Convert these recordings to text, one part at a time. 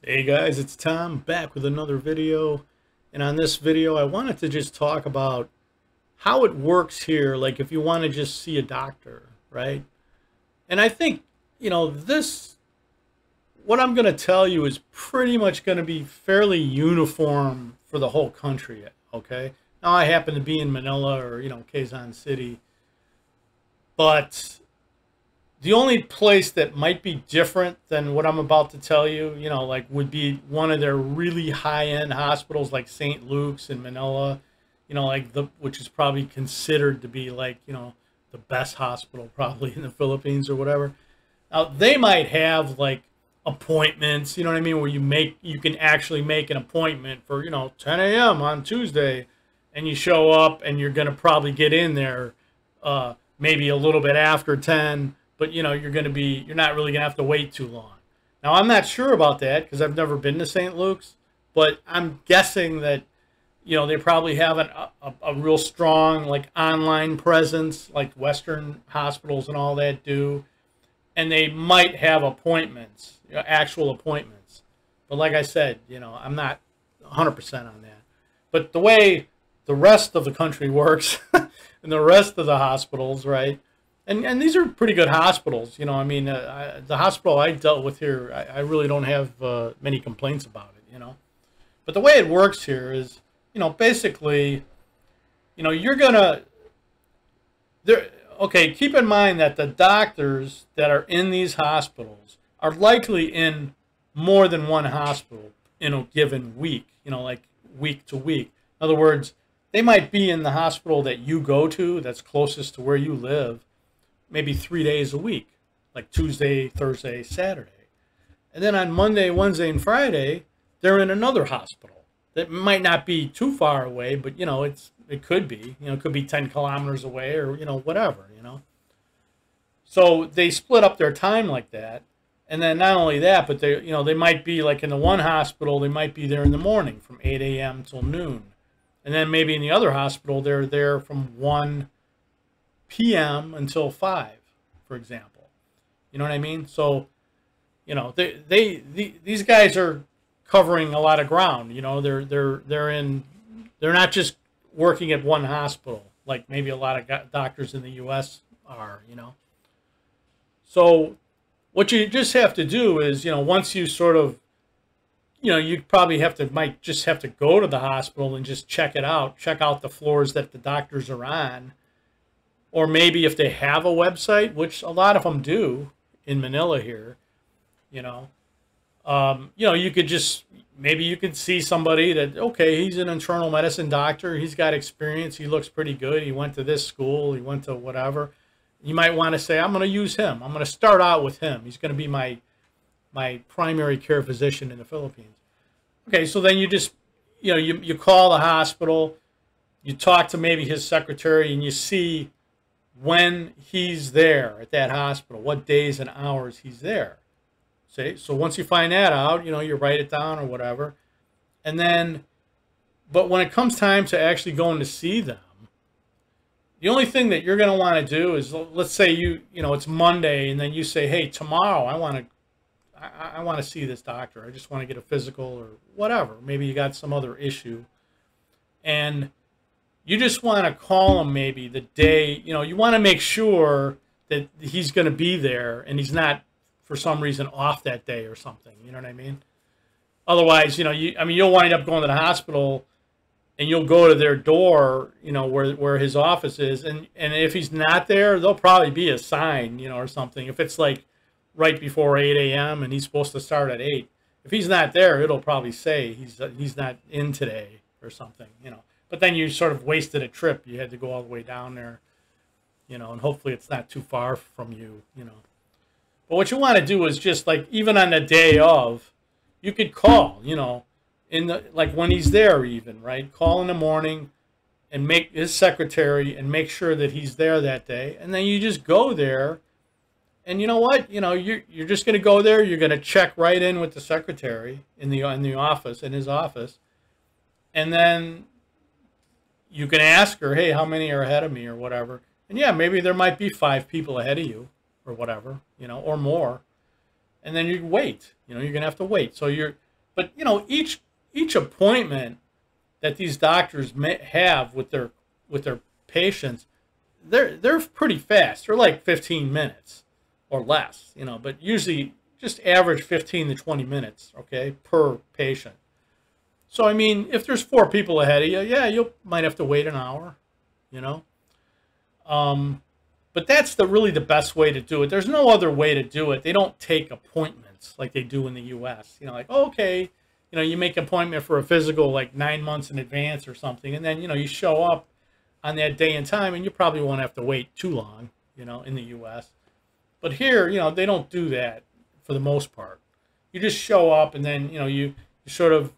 Hey guys, it's Tom back with another video. And on this video, I wanted to just talk about how it works here. Like if you want to just see a doctor, right? And I think, what I'm going to tell you is pretty much going to be fairly uniform for the whole country. Okay. Now I happen to be in Manila or, Quezon City, but the only place that might be different than what I'm about to tell you, like would be one of their really high-end hospitals like St. Luke's in Manila, which is probably considered to be like, the best hospital probably in the Philippines or whatever. Now, they might have like appointments, you know what I mean, where you can actually make an appointment for, 10 a.m. on Tuesday, and you show up and you're going to probably get in there maybe a little bit after 10, but you're not really gonna have to wait too long. Now I'm not sure about that because I've never been to St. Luke's, but I'm guessing that they probably have a real strong like online presence like Western hospitals and all that do, and they might have appointments, actual appointments. But like I said, I'm not 100% on that. But the way the rest of the country works and the rest of the hospitals, right? And these are pretty good hospitals, I mean, the hospital I dealt with here, I really don't have many complaints about it, But the way it works here is, basically, you're gonna, okay, keep in mind that the doctors that are in these hospitals are likely in more than one hospital in a given week, like week to week. In other words, they might be in the hospital that you go to that's closest to where you live, maybe 3 days a week, like Tuesday, Thursday, Saturday. And then on Monday, Wednesday, and Friday, they're in another hospital that might not be too far away, but, it could be. It could be 10 kilometers away or, whatever, So they split up their time like that. And then not only that, but they might be like in the one hospital, they might be there in the morning from 8 a.m. till noon. And then maybe in the other hospital, they're there from 1 p.m. until 5, for example. You know what I mean? So, these guys are covering a lot of ground. They're not just working at one hospital like maybe a lot of doctors in the U.S. are. So what you just have to do is, once you sort of, you probably might just have to go to the hospital and just check it out, check out the floors that the doctors are on. Or maybe if they have a website, which a lot of them do in Manila here, you could just, maybe you could see somebody that, okay, he's an internal medicine doctor. He's got experience. He looks pretty good. He went to this school. He went to whatever. You might want to say, I'm going to use him. I'm going to start out with him. He's going to be my primary care physician in the Philippines. Okay, so then you just, you call the hospital. You talk to maybe his secretary and you see when he's there at that hospital, what days and hours he's there. See? So once you find that out, you write it down or whatever. And then, but when it comes time to actually going to see them, the only thing that you're going to want to do is, let's say it's Monday, and then you say, hey, tomorrow I want to see this doctor. I just want to get a physical or whatever. Maybe you got some other issue. And you just want to call him maybe the day, you want to make sure that he's going to be there and he's not for some reason off that day or something. You know what I mean? Otherwise, you'll wind up going to the hospital and you'll go to their door, where his office is. And if he's not there, there'll probably be a sign, or something. If it's like right before 8 a.m. and he's supposed to start at 8, if he's not there, it'll probably say he's not in today or something, But then you sort of wasted a trip. You had to go all the way down there, and hopefully it's not too far from you, But what you want to do is just like, even on the day of, you could call, like when he's there even, right? Call in the morning and make his secretary and make sure that he's there that day. And then you just go there. And you know what? You're just going to go there. You're going to check right in with the secretary in the office, in his office. And then you can ask her, hey, how many are ahead of me or whatever. And yeah, maybe there might be 5 people ahead of you or whatever, or more. And then you wait, you're going to have to wait. So But each appointment that these doctors may have with their patients, they're pretty fast. They're like 15 minutes or less, but usually just average 15 to 20 minutes, okay, per patient. So I mean, if there's 4 people ahead of you, yeah, you might have to wait an hour, you know. But that's really the best way to do it. There's no other way to do it. They don't take appointments like they do in the U.S. Like, oh, okay, you make an appointment for a physical like 9 months in advance or something, and then you show up on that day and time, and you probably won't have to wait too long, in the U.S. But here, they don't do that for the most part. You just show up, and then you sort of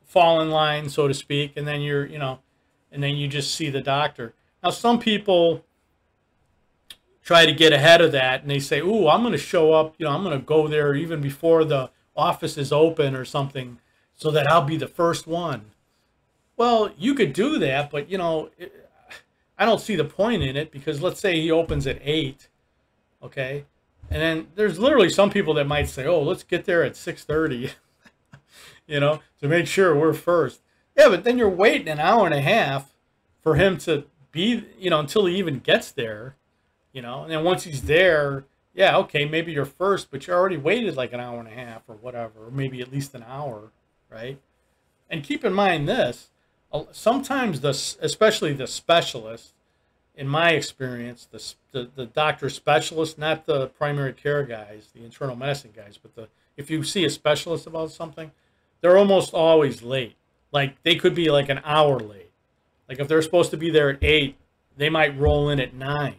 fall in line, so to speak, and then and then you just see the doctor. Now, some people try to get ahead of that, and they say, "Ooh, I'm going to show up. I'm going to go there even before the office is open or something, so that I'll be the first one." Well, you could do that, but I don't see the point in it, because let's say he opens at 8, okay, and then there's literally some people that might say, "Oh, let's get there at 6:30." To make sure we're first. Yeah, but then you're waiting an hour and a half for him to be, until he even gets there, and then once he's there, yeah, okay, maybe you're first, but you already waited like an hour and a half or whatever, or maybe at least an hour, right? And keep in mind this, sometimes especially the specialist, in my experience, the doctor specialist, not the primary care guys, the internal medicine guys, but if you see a specialist about something, they're almost always late. Like, they could be like an hour late. Like, if they're supposed to be there at 8, they might roll in at 9.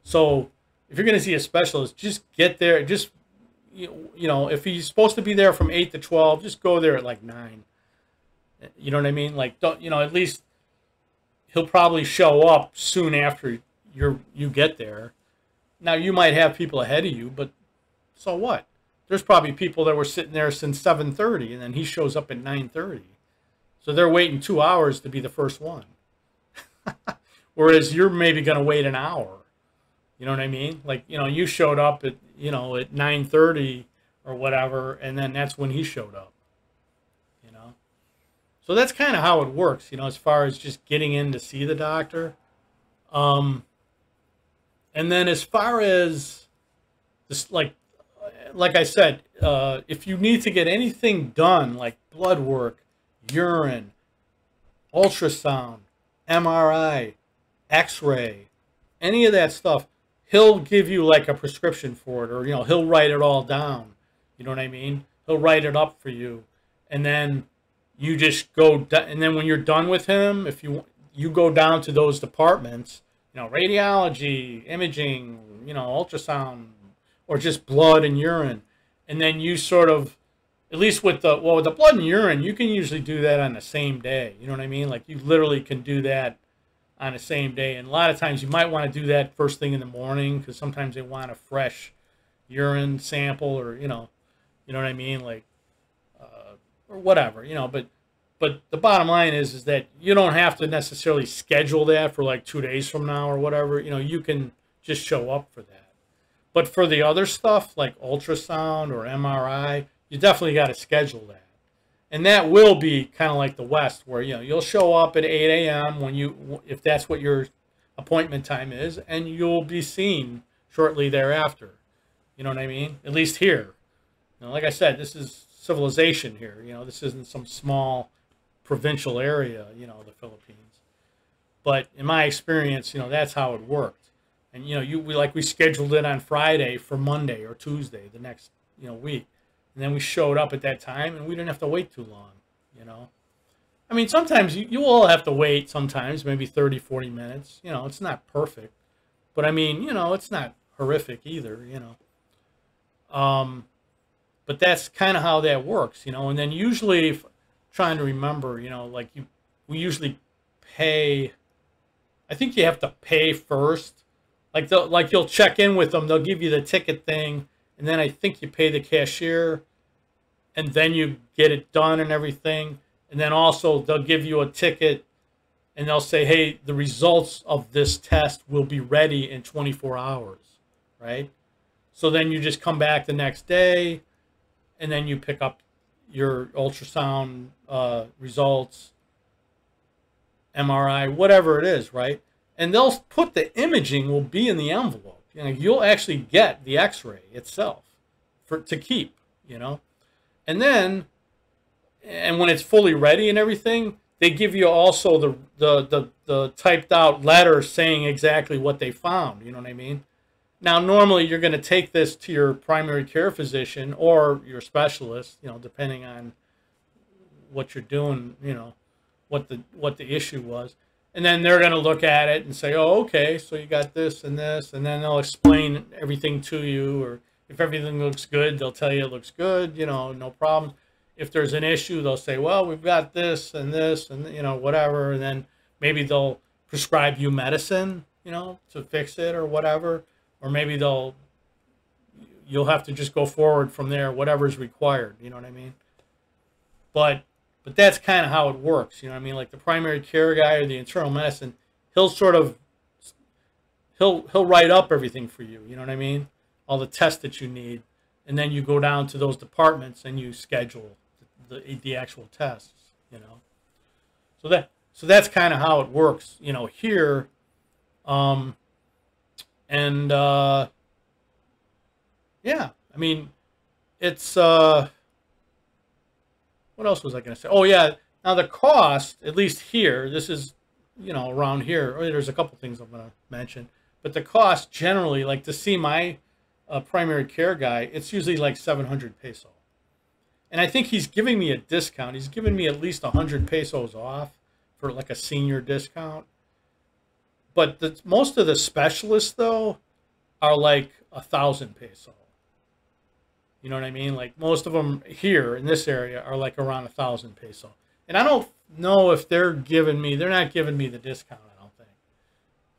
So if you're going to see a specialist, just get there. Just, if he's supposed to be there from 8 to 12, just go there at like 9. You know what I mean? Like, don't, at least he'll probably show up soon after you get there. Now, you might have people ahead of you, but so what? There's probably people that were sitting there since 7:30, and then he shows up at 9:30. So they're waiting 2 hours to be the first one. Whereas you're maybe going to wait an hour. You know what I mean? Like, you showed up at, at 9:30 or whatever, and then that's when he showed up. So that's kind of how it works, as far as just getting in to see the doctor. And then as far as this, like I said, if you need to get anything done, like blood work, urine, ultrasound, MRI, X-ray, any of that stuff, he'll give you like a prescription for it, or he'll write it all down. You know what I mean? He'll write it up for you, and then you just go, and then when you're done with him, if you go down to those departments, radiology, imaging, ultrasound, or just blood and urine, and then you sort of, at least with the blood and urine, you can usually do that on the same day. You know what I mean? Like, you literally can do that on the same day. And a lot of times you might want to do that first thing in the morning, because sometimes they want a fresh urine sample, or you know what I mean, like, or whatever, but the bottom line is that you don't have to necessarily schedule that for like 2 days from now or whatever. You can just show up for that. But for the other stuff like ultrasound or MRI, you definitely got to schedule that. And that will be kind of like the West, where you'll show up at 8 a.m. if that's what your appointment time is, and you'll be seen shortly thereafter. You know what I mean? At least here. Like I said, this is civilization here. This isn't some small provincial area, the Philippines. But in my experience, that's how it worked. And we scheduled it on Friday for Monday or Tuesday the next week, and then we showed up at that time, and we didn't have to wait too long. I mean, sometimes you will have to wait. Sometimes maybe 30-40 minutes. It's not perfect, but I mean, it's not horrific either. But that's kind of how that works, and then usually, trying to remember, we usually pay, I think you have to pay first, like you'll check in with them, they'll give you the ticket thing, and then I think you pay the cashier, and then you get it done and everything, and then also they'll give you a ticket, and they'll say, hey, the results of this test will be ready in 24 hours, right? So then you just come back the next day, and then you pick up your ultrasound results, MRI, whatever it is, right? And they'll put the imaging will be in the envelope. You know, you'll actually get the X-ray itself to keep, you know. And then, and when it's fully ready and everything, they give you also the typed out letter saying exactly what they found. You know what I mean? Now, normally you're going to take this to your primary care physician or your specialist, you know, depending on what you're doing, you know, what the issue was. And then they're going to look at it and say, oh, okay, so you got this and this. And then they'll explain everything to you. Or if everything looks good, they'll tell you it looks good, you know, no problem. If there's an issue, they'll say, well, we've got this and, you know, whatever. And then maybe they'll prescribe you medicine, you know, to fix it or whatever. Or maybe you'll have to just go forward from there, whatever's required, you know what I mean? But that's kind of how it works, you know what I mean? Like the primary care guy or the internal medicine, he'll write up everything for you, you know what I mean? All the tests that you need. And then you go down to those departments and you schedule the actual tests, you know? So that's kind of how it works, you know, here. Yeah, I mean, it's, what else was I going to say? Oh, yeah, now the cost, at least here, this is, you know, around here, there's a couple things I'm going to mention, but the cost generally, like to see my primary care guy, it's usually like 700 peso. And I think he's giving me a discount. He's giving me at least 100 pesos off for like a senior discount. But most of the specialists, though, are like 1,000 peso. You know what I mean? Like most of them here in this area are like around 1,000 peso. And I don't know if they're not giving me the discount, I don't think.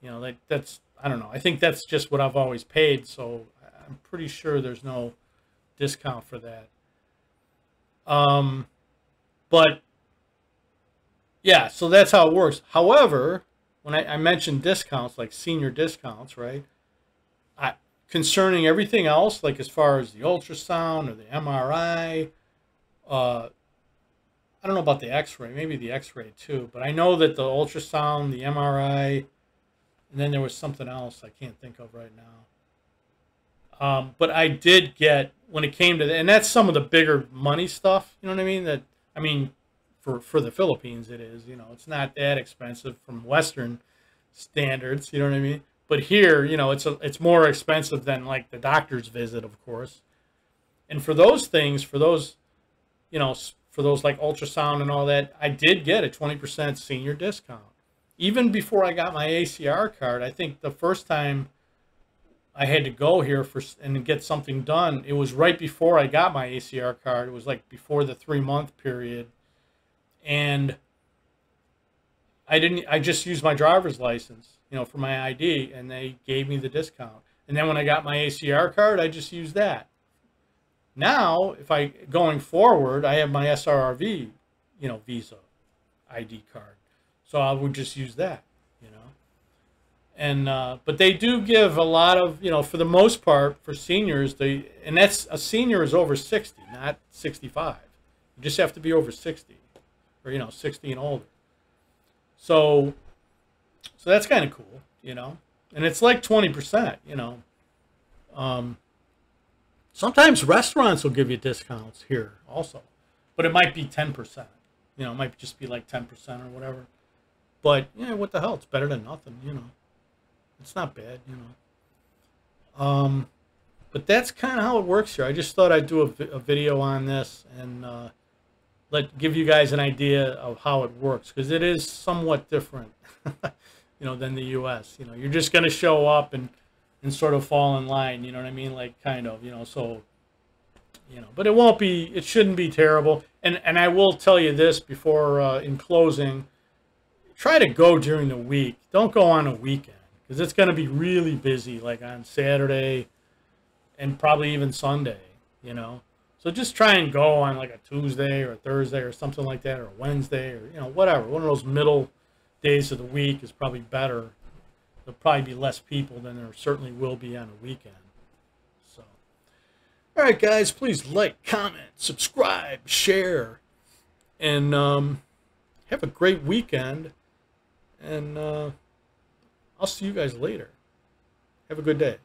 You know, that's, I don't know. I think that's just what I've always paid. So I'm pretty sure there's no discount for that. But yeah, so that's how it works. However, when I mentioned discounts, like senior discounts, right? Concerning everything else, like as far as the ultrasound or the MRI, I don't know about the X-ray, maybe the X-ray too, but I know that the ultrasound, the MRI, and then there was something else I can't think of right now. But I did get, when it came to that, and that's some of the bigger money stuff, you know what I mean? For the Philippines it is, you know, it's not that expensive from Western standards, you know what I mean? But here, you know, it's more expensive than like the doctor's visit, of course. And for those things, for those, you know, for those like ultrasound and all that, I did get a 20% senior discount. Even before I got my ACR card, I think the first time I had to go here and get something done, it was right before I got my ACR card. It was like before the 3-month period. And I just used my driver's license, you know, for my ID, and they gave me the discount. And then when I got my ACR card, I just used that. Now, going forward, I have my SRRV, you know, Visa ID card. So I would just use that, you know. And, but they do give a lot of, you know, for the most part, for seniors, and that's, a senior is over 60, not 65. You just have to be over 60, or, you know, 60 and older. So that's kind of cool, you know, and it's like 20%, you know. Sometimes restaurants will give you discounts here also, but it might be 10%, you know, it might just be like 10% or whatever. But yeah, what the hell? It's better than nothing, you know. It's not bad, you know. But that's kind of how it works here. I just thought I'd do a video on this and give you guys an idea of how it works, because it is somewhat different, you know, than the U.S. You know, you're just going to show up and sort of fall in line, you know what I mean? Like, kind of, you know, so, you know, but it shouldn't be terrible. And I will tell you this before, in closing, try to go during the week. Don't go on a weekend, because it's going to be really busy, like on Saturday and probably even Sunday, you know. So just try and go on like a Tuesday or a Thursday or something like that, or a Wednesday, or, you know, whatever. One of those middle days of the week is probably better. There'll probably be less people than there certainly will be on a weekend. So, All right, guys, please like, comment, subscribe, share, and have a great weekend. And I'll see you guys later. Have a good day.